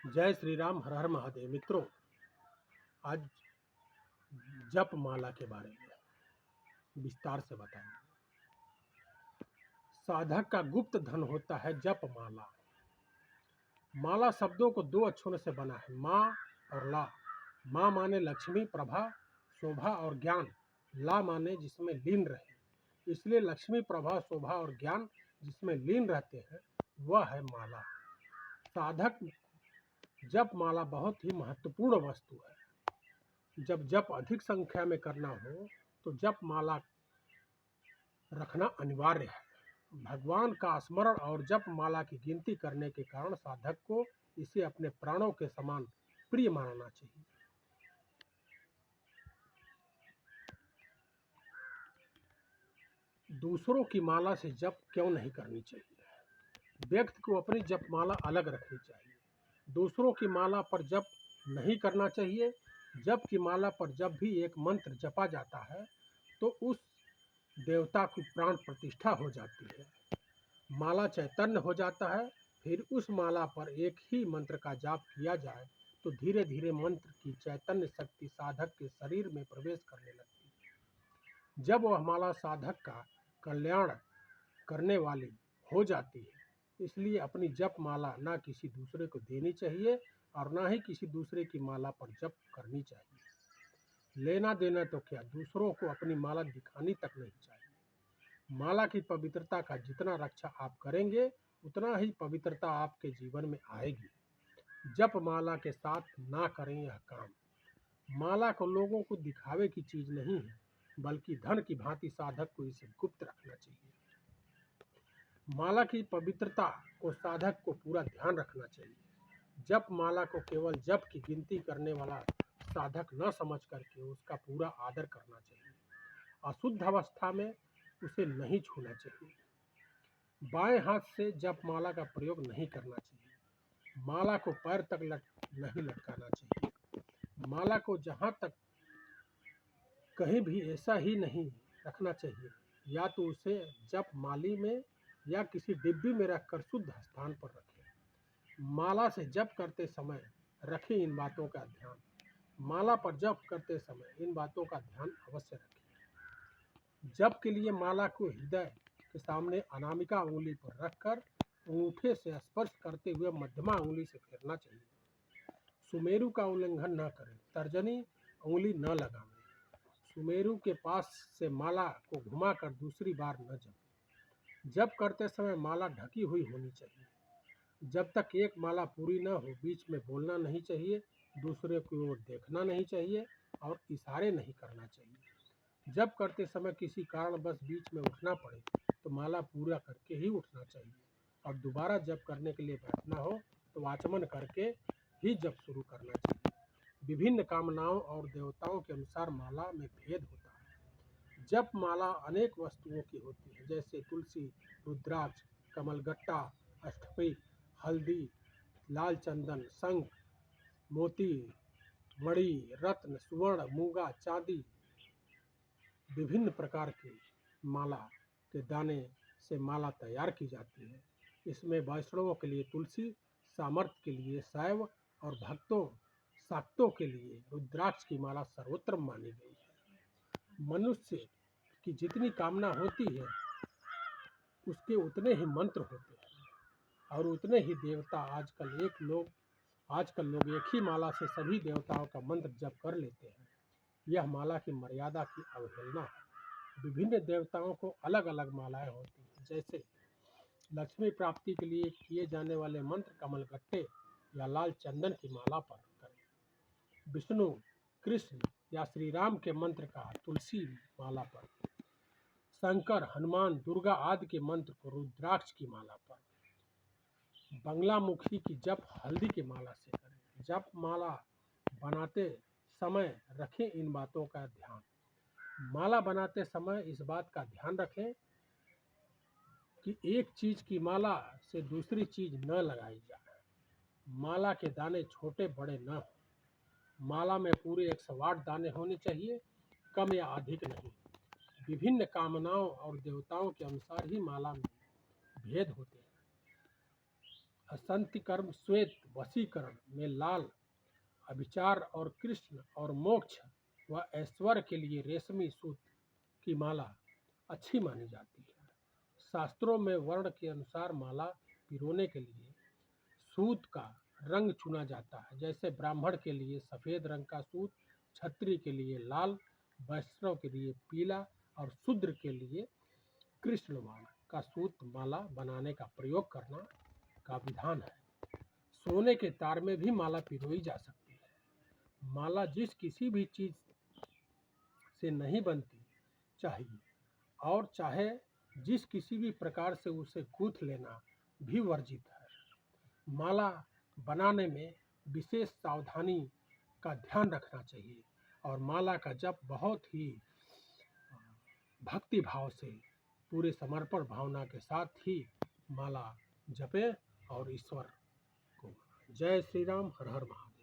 जय श्री राम, हर हर महादेव। मित्रों, आज जप माला के बारे में विस्तार से बताएंगे। साधक का गुप्त धन होता है जप माला। माला शब्दों को दो अक्षरों से बना है, माँ और ला। माँ माने लक्ष्मी, प्रभा, शोभा और ज्ञान। ला माने जिसमें लीन रहे। इसलिए लक्ष्मी, प्रभा, शोभा और ज्ञान जिसमें लीन रहते हैं वह है माला। साधक जप माला बहुत ही महत्वपूर्ण वस्तु है। जब जप अधिक संख्या में करना हो तो जप माला रखना अनिवार्य है। भगवान का स्मरण और जप माला की गिनती करने के कारण साधक को इसे अपने प्राणों के समान प्रिय मानना चाहिए। दूसरों की माला से जप क्यों नहीं करनी चाहिए? व्यक्ति को अपनी जप माला अलग रखनी चाहिए। दूसरों की माला पर जप नहीं करना चाहिए। जप की माला पर जब भी एक मंत्र जपा जाता है तो उस देवता की प्राण प्रतिष्ठा हो जाती है, माला चैतन्य हो जाता है। फिर उस माला पर एक ही मंत्र का जाप किया जाए तो धीरे धीरे मंत्र की चैतन्य शक्ति साधक के शरीर में प्रवेश करने लगती है। जब वह माला साधक का कल्याण करने वाली हो जाती है, इसलिए अपनी जप माला ना किसी दूसरे को देनी चाहिए और ना ही किसी दूसरे की माला पर जप करनी चाहिए। लेना देना तो क्या, दूसरों को अपनी माला दिखानी तक नहीं चाहिए। माला की पवित्रता का जितना रक्षा आप करेंगे उतना ही पवित्रता आपके जीवन में आएगी। जप माला के साथ ना करें यह काम। माला को लोगों को दिखावे की चीज नहीं है, बल्कि धन की भांति साधक को इसे गुप्त रखना चाहिए। माला की पवित्रता को साधक को पूरा ध्यान रखना चाहिए। जप माला को केवल जप की गिनती करने वाला साधक न समझ करके उसका पूरा आदर करना चाहिए। अशुद्ध अवस्था में उसे नहीं छूना चाहिए। बाएं हाथ से जप माला का प्रयोग नहीं करना चाहिए। माला को पैर तक नहीं लटकाना चाहिए। माला को जहाँ तक कहीं भी ऐसा ही नहीं रखना चाहिए। या तो उसे जप माली में या किसी डिब्बी में रखकर शुद्ध स्थान पर रखें। माला से जप करते समय रखें इन बातों का ध्यान। माला पर जप करते समय इन बातों का ध्यान अवश्य रखें। जप के लिए माला को हृदय के सामने अनामिका उंगली पर रखकर अंगूठे से स्पर्श करते हुए मध्यमा उंगली से फेरना चाहिए। सुमेरु का उल्लंघन न करें, तर्जनी उंगली न लगाएं। सुमेरु के पास से माला को घुमाकर दूसरी बार न जपें। जप करते समय माला ढकी हुई होनी चाहिए। जब तक एक माला पूरी न हो बीच में बोलना नहीं चाहिए, दूसरे की ओर देखना नहीं चाहिए और इशारे नहीं करना चाहिए। जप करते समय किसी कारणवश बीच में उठना पड़े तो माला पूरा करके ही उठना चाहिए और दोबारा जप करने के लिए बैठना हो तो आचमन करके ही जप शुरू करना चाहिए। विभिन्न कामनाओं और देवताओं के अनुसार माला में भेद होता है। जप माला अनेक वस्तुओं की होती है, जैसे तुलसी, रुद्राक्ष, कमलगट्टा, अष्टपी, हल्दी, लाल चंदन, शंख, मोती, मणि, रत्न, सुवर्ण, मूंगा, चांदी। विभिन्न प्रकार की माला के दाने से माला तैयार की जाती है। इसमें वैष्णवों के लिए तुलसी, सामर्थ्य के लिए शैव और भक्तों शाक्तों के लिए रुद्राक्ष की माला सर्वोत्तम मानी गई है। मनुष्य की जितनी कामना होती है उसके उतने ही मंत्र होते हैं और उतने ही देवता। आजकल लोग एक ही माला से सभी देवताओं का मंत्र जप कर लेते हैं। यह माला की मर्यादा की अवहेलना है। विभिन्न देवताओं को अलग अलग मालाएं होती हैं, जैसे लक्ष्मी प्राप्ति के लिए किए जाने वाले मंत्र कमलगट्टे या लाल चंदन की माला पर करें। विष्णु, कृष्ण या श्री राम के मंत्र का तुलसी माला पर, शंकर, हनुमान, दुर्गा आदि के मंत्र को रुद्राक्ष की माला पर, बंगलामुखी की जप हल्दी की माला से करें। जप माला बनाते समय रखें इन बातों का ध्यान। माला बनाते समय इस बात का ध्यान रखें कि एक चीज की माला से दूसरी चीज न लगाई जाए। माला के दाने छोटे बड़े न हो। माला में पूरे 108 दाने होने चाहिए, कम या अधिक नहीं। विभिन्न कामनाओं और देवताओं के अनुसार ही माला में भेद होते हैं। असंति कर्म श्वेत वशीकरण में लाल अभिचार और कृष्ण और मोक्ष व ऐश्वर्य के लिए रेशमी सूत की माला अच्छी मानी जाती है। शास्त्रों में वर्ण के अनुसार माला पिरोने के लिए सूत का रंग चुना जाता है। जैसे ब्राह्मण के लिए सफ़ेद रंग का सूत, क्षत्रिय के लिए लाल, वैष्णव के लिए पीला और शूद्र के लिए कृष्ण वर्ण का सूत माला बनाने का प्रयोग करना का विधान है। सोने के तार में भी माला पिरोई जा सकती है। माला जिस किसी भी चीज़ से नहीं बनती चाहिए और चाहे जिस किसी भी प्रकार से उसे गूंथ लेना भी वर्जित है। माला बनाने में विशेष सावधानी का ध्यान रखना चाहिए और माला का जप बहुत ही भक्ति भाव से पूरे समर्पण भावना के साथ ही माला जपें और ईश्वर को। जय श्री राम, हर हर महादेव।